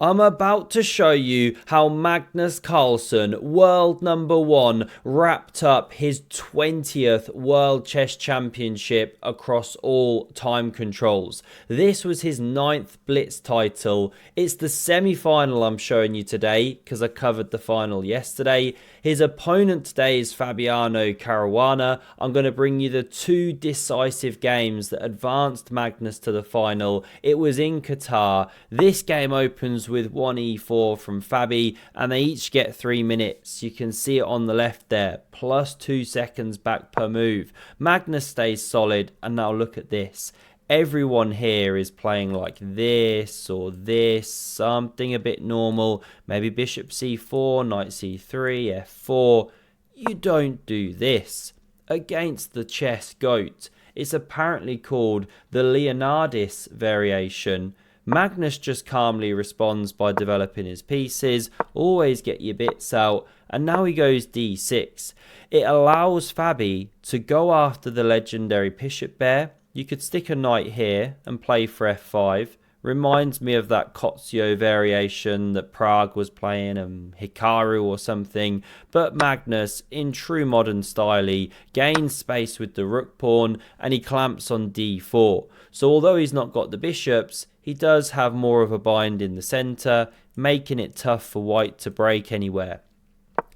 I'm about to show you how Magnus Carlsen, world number 1, wrapped up his 20th World Chess Championship across all time controls. This was his 9th Blitz title. It's the semi-final I'm showing you today because I covered the final yesterday. His opponent today is Fabiano Caruana. I'm going to bring you the 2 decisive games that advanced Magnus to the final. It was in Qatar. This game opens with 1e4 from Fabi, and they each get 3 minutes. You can see it on the left there, plus 2 seconds back per move. Magnus stays solid, and now look at this. Everyone here is playing like this or this, something a bit normal. Maybe bishop c4, knight c3, f4. You don't do this. Against the chess goat, it's apparently called the Leonardis variation. Magnus just calmly responds by developing his pieces, always get your bits out, and now he goes d6. It allows Fabi to go after the legendary bishop bear. You could stick a knight here and play for f5. Reminds me of that Kotsio variation that Prague was playing, and Hikaru or something. But Magnus, in true modern style, gains space with the rook pawn and he clamps on d4. So although he's not got the bishops, he does have more of a bind in the centre, making it tough for white to break anywhere.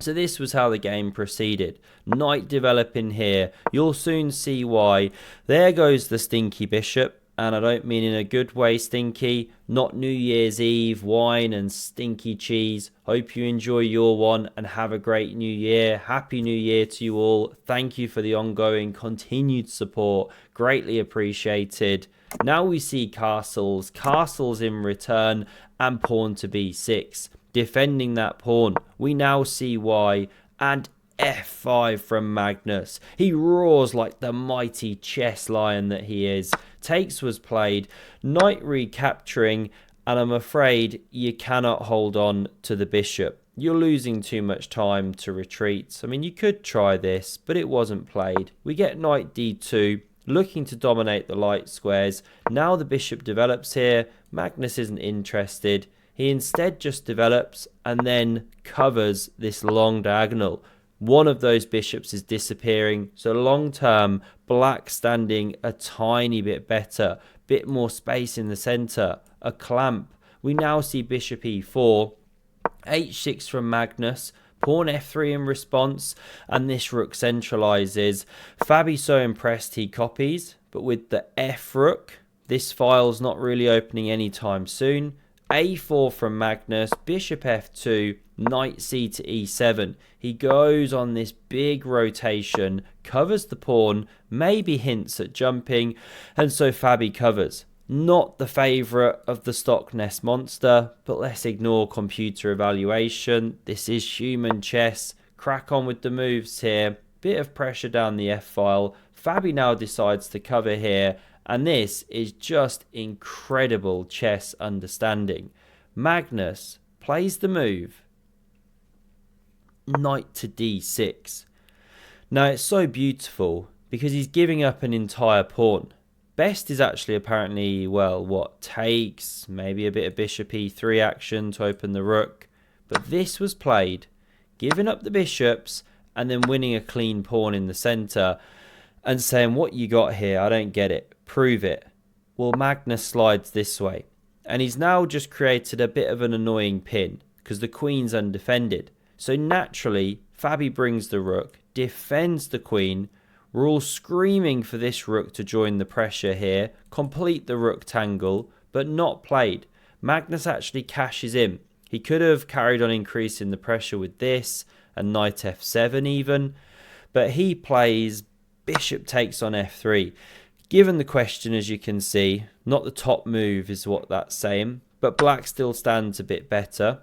So this was how the game proceeded. Knight developing here. You'll soon see why. There goes the stinky bishop. And I don't mean in a good way stinky. Not New Year's Eve, wine and stinky cheese. Hope you enjoy your one and have a great new year. Happy New Year to you all. Thank you for the ongoing continued support. Greatly appreciated. Now we see castles. Castles in return and pawn to b6. Defending that pawn. We now see why. And f5 from Magnus. He roars like the mighty chess lion that he is. Takes was played. Knight recapturing. And I'm afraid you cannot hold on to the bishop. You're losing too much time to retreat. I mean, you could try this, but it wasn't played. We get knight d2. Looking to dominate the light squares. Now the bishop develops here. Magnus isn't interested. He instead just develops and then covers this long diagonal. One of those bishops is disappearing. So long term, black standing a tiny bit better. Bit more space in the centre. A clamp. We now see bishop e4. h6 from Magnus. Pawn f3 in response. And this rook centralises. Fabi so impressed he copies. But with the f rook, this file's not really opening anytime soon. a4 from Magnus, bishop f2, knight c to e7. He goes on this big rotation, covers the pawn, maybe hints at jumping, and so Fabi covers. Not the favourite of the Stockfish monster, but let's ignore computer evaluation. This is human chess. Crack on with the moves here. Bit of pressure down the f-file. Fabi now decides to cover here. And this is just incredible chess understanding. Magnus plays the move. Knight to d6. Now it's so beautiful because he's giving up an entire pawn. Best is actually apparently, well, what, takes, maybe a bit of bishop e3 action to open the rook. But this was played, giving up the bishops and then winning a clean pawn in the centre and saying, what you got here, I don't get it. Prove it. Well, Magnus slides this way. And he's now just created a bit of an annoying pin because the queen's undefended. So naturally, Fabi brings the rook, defends the queen. We're all screaming for this rook to join the pressure here, complete the rook tangle, but not played. Magnus actually cashes in. He could have carried on increasing the pressure with this and knight f7 even, but he plays bishop takes on f3. Given the question, as you can see, not the top move is what that's saying, but black still stands a bit better.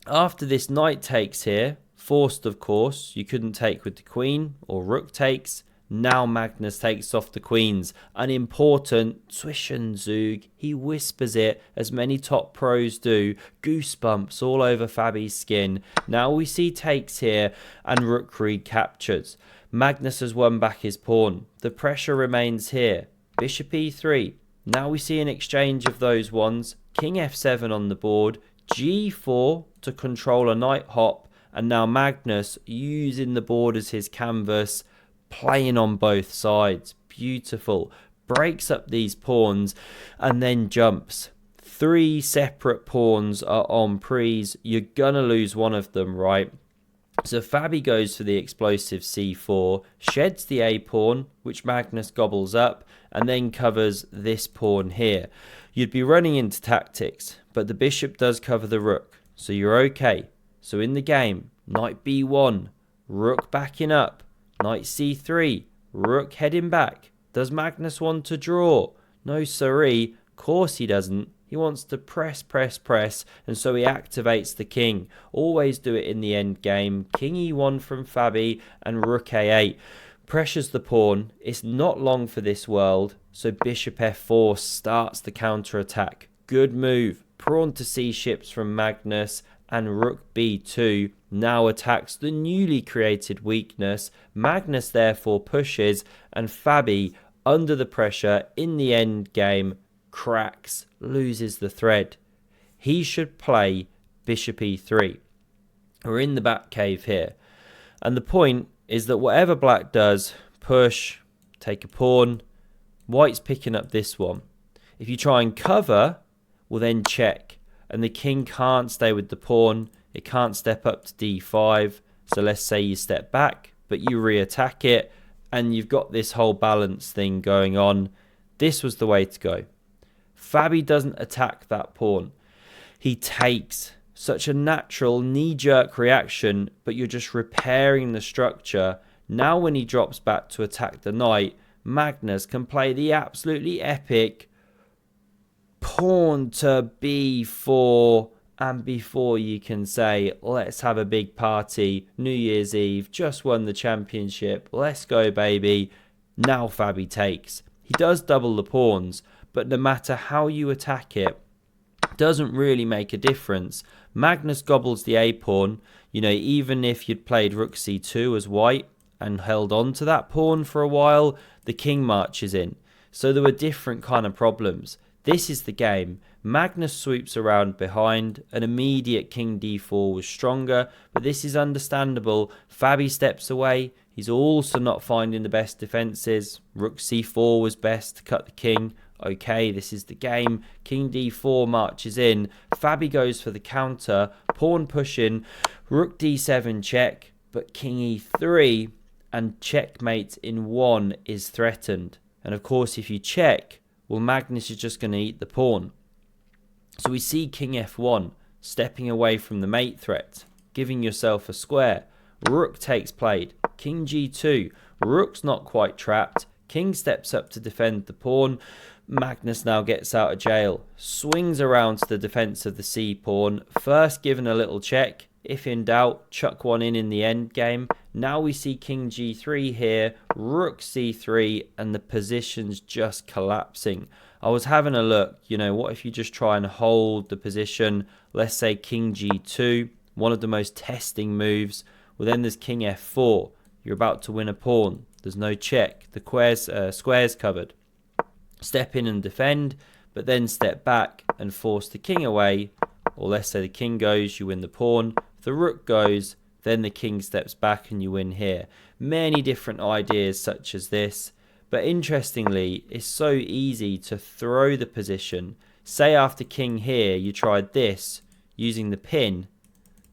After this knight takes here, forced of course, you couldn't take with the queen, or rook takes. Now Magnus takes off the queens. An important Zwischenzug. He whispers it, as many top pros do. Goosebumps all over Fabi's skin. Now we see takes here, and rook recaptures. Magnus has won back his pawn. The pressure remains here. Bishop e3. Now we see an exchange of those ones. King f7 on the board. G4 to control a knight hop, and now Magnus using the board as his canvas, playing on both sides. Beautiful. Breaks up these pawns and then jumps. 3 separate pawns are on prees. You're gonna lose one of them, right? So Fabi goes for the explosive c4, sheds the a pawn, which Magnus gobbles up, and then covers this pawn here. You'd be running into tactics, but the bishop does cover the rook, so you're okay. So in the game, knight b1, rook backing up, knight c3, rook heading back. Does Magnus want to draw? No siree, of course he doesn't. He wants to press, and so he activates the king. Always do it in the end game. King e1 from Fabi and rook a8. Pressures the pawn. It's not long for this world, so bishop f4 starts the counter-attack. Good move. Pawn to c ships from Magnus, and rook b2 now attacks the newly created weakness. Magnus therefore pushes, and Fabi, under the pressure in the end game, cracks, loses the thread. He should play bishop e3. We're in the back cave here, and the point is that whatever black does, push, take a pawn, white's picking up this one. If you try and cover, well then check, and the king can't stay with the pawn. It can't step up to d5. So let's say you step back, but you re-attack it, and you've got this whole balance thing going on. This was the way to go. Fabi doesn't attack that pawn. He takes. Such a natural knee-jerk reaction, but you're just repairing the structure. Now when he drops back to attack the knight, Magnus can play the absolutely epic pawn to b4, and before you can say, let's have a big party, New Year's Eve, just won the championship, let's go baby, now Fabi takes. He does double the pawns, but no matter how you attack it, doesn't really make a difference. Magnus gobbles the a pawn. You know, even if you'd played rook c2 as white and held on to that pawn for a while, the king marches in. So there were different kind of problems. This is the game. Magnus sweeps around behind. An immediate king d4 was stronger, but this is understandable. Fabi steps away. He's also not finding the best defenses. Rook c4 was best to cut the king. Okay, this is the game. King d4 marches in. Fabi goes for the counter. Pawn pushing. Rook d7 check, but king e3 and checkmate in 1 is threatened. And of course, if you check, well, Magnus is just going to eat the pawn. So we see king f1, stepping away from the mate threat, giving yourself a square. Rook takes played. King g2. Rook's not quite trapped. King steps up to defend the pawn. Magnus now gets out of jail. Swings around to the defense of the c pawn. First given a little check. If in doubt, chuck one in the end game. Now we see king g3 here. Rook c3, and the position's just collapsing. I was having a look, you know, what if you just try and hold the position? Let's say king g2, one of the most testing moves. Well, then there's king f4. You're about to win a pawn. There's no check. The square's covered. Step in and defend, but then step back and force the king away. Or let's say the king goes, you win the pawn. If the rook goes, then the king steps back and you win here. Many different ideas such as this. But interestingly, it's so easy to throw the position. Say after king here, you tried this using the pin,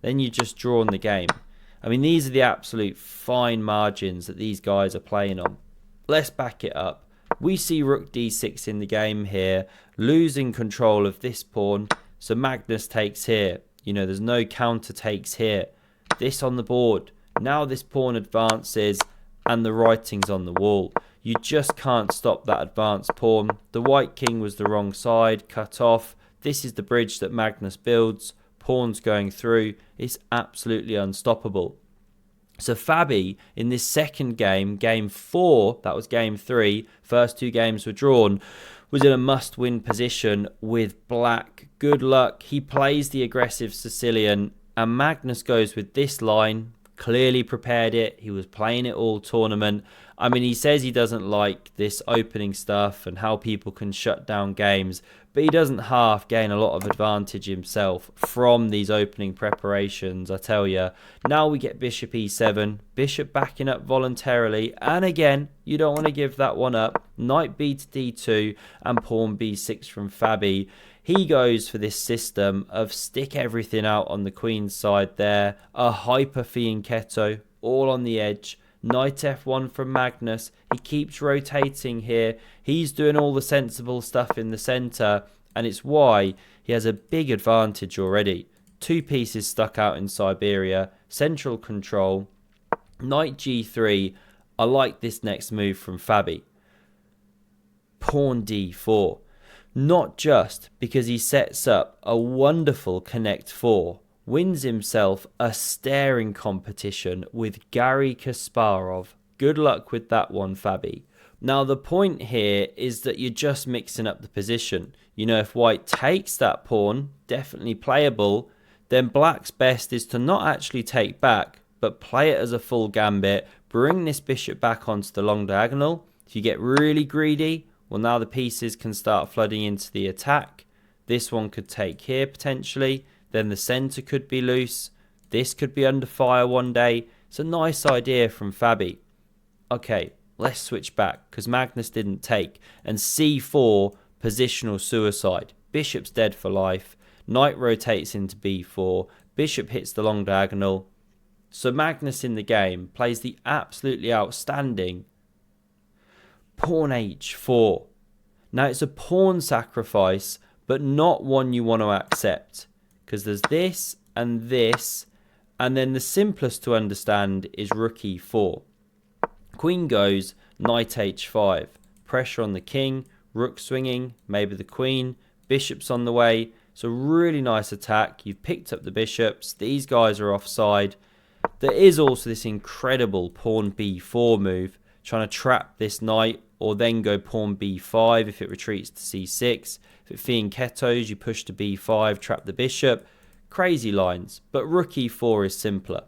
then you just drawn the game. I mean, these are the absolute fine margins that these guys are playing on. Let's back it up. We see rook d6 in the game here, losing control of this pawn. So Magnus takes here. You know, there's no counter takes here. This on the board. Now this pawn advances and the writing's on the wall. You just can't stop that advanced pawn. The white king was the wrong side, cut off. This is the bridge that Magnus builds. Pawns going through. It's absolutely unstoppable. So Fabi, in this second game, game 4, that was game 3, first 2 games were drawn, was in a must-win position with black. Good luck. He plays the aggressive Sicilian, and Magnus goes with this line, clearly prepared it. He was playing it all tournament. I mean, he says he doesn't like this opening stuff and how people can shut down games, but he doesn't half gain a lot of advantage himself from these opening preparations, I tell you. Now we get bishop e7, bishop backing up voluntarily, and again, you don't want to give that one up. Knight b to d2 and pawn b6 from Fabi. He goes for this system of stick everything out on the queen's side there, a hyper fianchetto, all on the edge. Knight f1 from Magnus. He keeps rotating here. He's doing all the sensible stuff in the center, and it's why he has a big advantage already. 2 pieces stuck out in Siberia, central control. Knight g3. I like this next move from Fabi. Pawn d4. Not just because he sets up a wonderful connect 4, wins himself a staring competition with Garry Kasparov. Good luck with that one, Fabi. Now, the point here is that you're just mixing up the position. You know, if white takes that pawn, definitely playable, then black's best is to not actually take back, but play it as a full gambit, bring this bishop back onto the long diagonal. If you get really greedy, well, now the pieces can start flooding into the attack. This one could take here potentially. Then the center could be loose. This could be under fire one day. It's a nice idea from Fabi. Okay, let's switch back because Magnus didn't take. And c4, positional suicide. Bishop's dead for life. Knight rotates into b4. Bishop hits the long diagonal. So Magnus in the game plays the absolutely outstanding pawn h4. Now it's a pawn sacrifice, but not one you want to accept. Because there's this, and then the simplest to understand is rook e4. Queen goes, knight h5. Pressure on the king, rook swinging, maybe the queen, bishop's on the way. It's a really nice attack. You've picked up the bishops. These guys are offside. There is also this incredible pawn b4 move, trying to trap this knight, or then go pawn b5 if it retreats to c6. If it fianchettos, you push to b5, trap the bishop. Crazy lines, but rook e4 is simpler.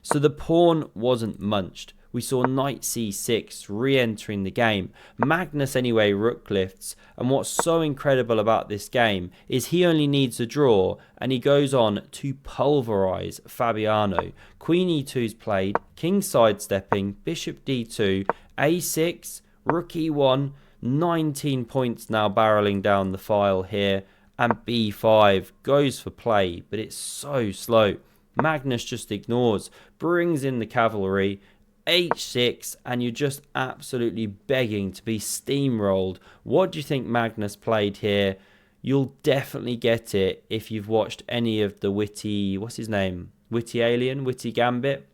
So the pawn wasn't munched. We saw knight c6 re-entering the game. Magnus anyway rook lifts, and what's so incredible about this game is he only needs a draw, and he goes on to pulverize Fabiano. Queen e2 is played, king sidestepping, bishop d2, a6, rook e1, 19 points now barreling down the file here, and b5 goes for play, but it's so slow. Magnus just ignores, brings in the cavalry, h6, and you're just absolutely begging to be steamrolled. What do you think Magnus played here? You'll definitely get it if you've watched any of the Witty, what's his name? Witty Alien, Witty Gambit?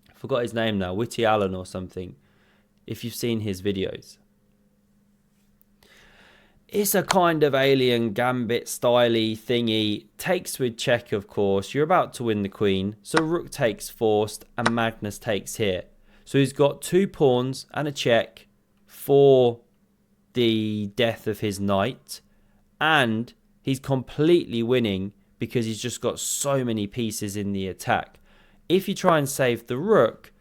I forgot his name now, Witty Allen or something. If you've seen his videos. It's a kind of alien gambit styley thingy. Takes with check, of course. You're about to win the queen. So rook takes forced and Magnus takes here. So he's got 2 pawns and a check for the death of his knight. And he's completely winning because he's just got so many pieces in the attack. If you try and save the rook,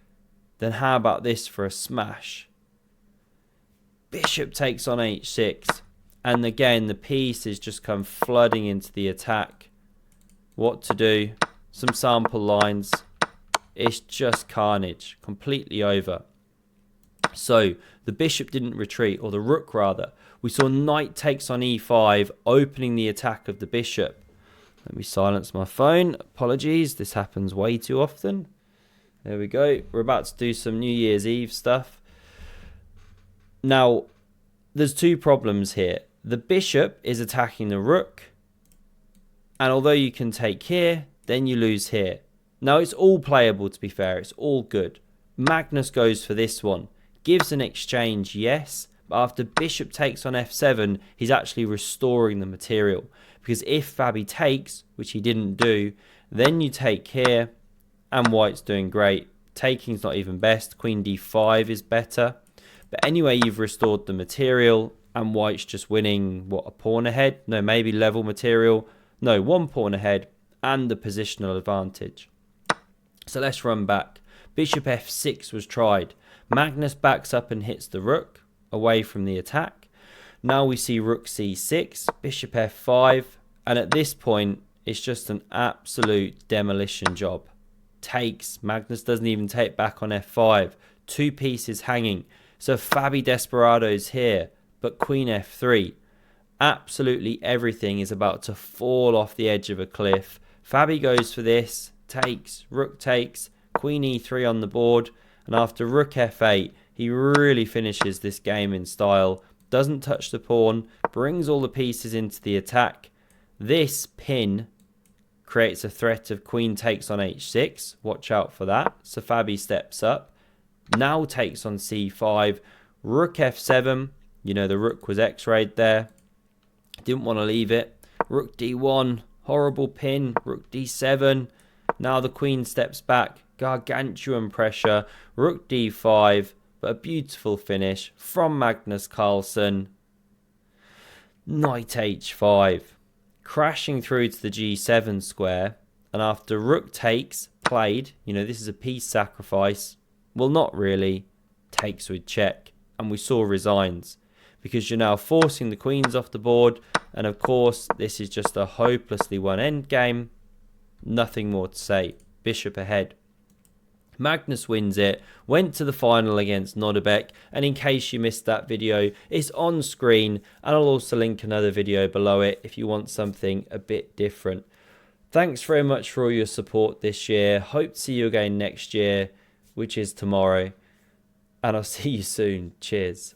then how about this for a smash? Bishop takes on h6. And again, the pieces just come flooding into the attack. What to do? Some sample lines. It's just carnage. Completely over. So, the bishop didn't retreat, or the rook rather. We saw knight takes on e5, opening the attack of the bishop. Let me silence my phone. Apologies, this happens way too often. There we go. We're about to do some New Year's Eve stuff. Now, there's 2 problems here. The bishop is attacking the rook, and although you can take here, then you lose here. Now it's all playable, to be fair, it's all good. Magnus goes for this one, gives an exchange, yes, but after bishop takes on f7, he's actually restoring the material. Because if Fabi takes, which he didn't do, then you take here, and white's doing great. Taking's not even best, queen d5 is better. But anyway, you've restored the material, and white's just winning, what, a pawn ahead? No, maybe level material. No, 1 pawn ahead and the positional advantage. So let's run back. Bishop f6 was tried. Magnus backs up and hits the rook away from the attack. Now we see rook c6, bishop f5, and at this point it's just an absolute demolition job. Takes. Magnus doesn't even take back on f5. 2 pieces hanging. So Fabi Desperado's here, but queen f3. Absolutely everything is about to fall off the edge of a cliff. Fabi goes for this, takes, rook takes, queen e3 on the board, and after rook f8, he really finishes this game in style. Doesn't touch the pawn, brings all the pieces into the attack. This pin creates a threat of queen takes on h6. Watch out for that. So Fabi steps up. Now takes on c5. Rook f7. You know, the rook was x-rayed there. Didn't want to leave it. Rook d1. Horrible pin. Rook d7. Now the queen steps back. Gargantuan pressure. Rook d5. But a beautiful finish from Magnus Carlsen. Knight h5. Crashing through to the g7 square. And after rook takes, played, you know, this is a piece sacrifice. Well, not really. Takes with check. And we saw resigns. Because you're now forcing the queens off the board. And of course, this is just a hopelessly won endgame. Nothing more to say. Bishop ahead. Magnus wins it, went to the final against Nodebek, and in case you missed that video, it's on screen, and I'll also link another video below it if you want something a bit different. Thanks very much for all your support this year. Hope to see you again next year, which is tomorrow, and I'll see you soon. Cheers.